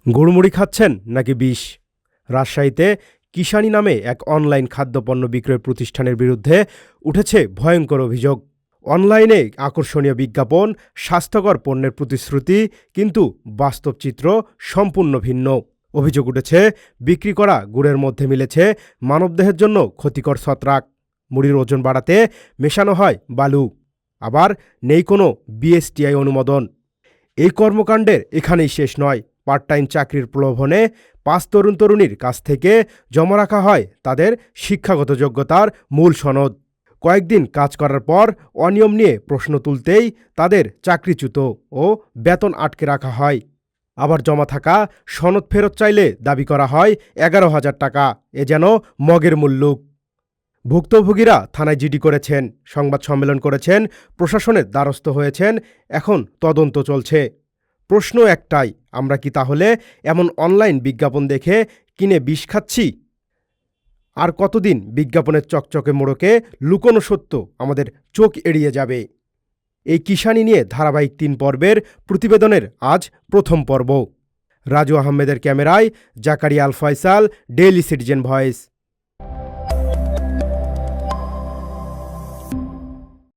গুড়মুড়ি খাচ্ছেন নাকি বিষ? রাজশাহীতে কিষানি নামে এক অনলাইন খাদ্যপণ্য বিক্রয় প্রতিষ্ঠানের বিরুদ্ধে উঠেছে ভয়ঙ্কর অভিযোগ। অনলাইনে আকর্ষণীয় বিজ্ঞাপন, স্বাস্থ্যকর পণ্যের প্রতিশ্রুতি, কিন্তু বাস্তব চিত্র সম্পূর্ণ ভিন্ন। অভিযোগ উঠেছে বিক্রি করা গুড়ের মধ্যে মিলেছে মানবদেহের জন্য ক্ষতিকর ছত্রাক। মুড়ির ওজন বাড়াতে মেশানো হয় বালু, আবার নেই কোনো বিএসটিআই অনুমোদন। এই কর্মকাণ্ডের এখানেই শেষ নয়। পার্ট টাইম চাকরির প্রলোভনে ৫ তরুণীর কাছ থেকে জমা রাখা হয় তাদের শিক্ষাগত যোগ্যতার মূল সনদ। কয়েকদিন কাজ করার পর অনিয়ম নিয়ে প্রশ্ন তুলতেই তাদের চাকরিচ্যুত ও বেতন আটকে রাখা হয়। আবার জমা থাকা সনদ ফেরত চাইলে দাবি করা হয় ১১,০০০ টাকা। এ যেন মগের মুল্লুক। ভুক্তভোগীরা থানায় জিডি করেছেন, সংবাদ সম্মেলন করেছেন, প্রশাসনের দ্বারস্থ হয়েছেন। এখন তদন্ত চলছে। প্রশ্ন একটাই, আমরা কি তাহলে এমন অনলাইন বিজ্ঞাপন দেখে কিনে বিষ খাচ্ছি? আর কতদিন বিজ্ঞাপনের চকচকে মোড়কে লুকোনো সত্য আমাদের চোখ এড়িয়ে যাবে? এই কিষানি নিয়ে ধারাবাহিক ৩ পর্বের প্রতিবেদনের আজ প্রথম পর্ব। রাজু আহমেদের ক্যামেরায় জাকারিয়া আল ফয়সাল, ডেইলি সিটিজেন ভয়েস।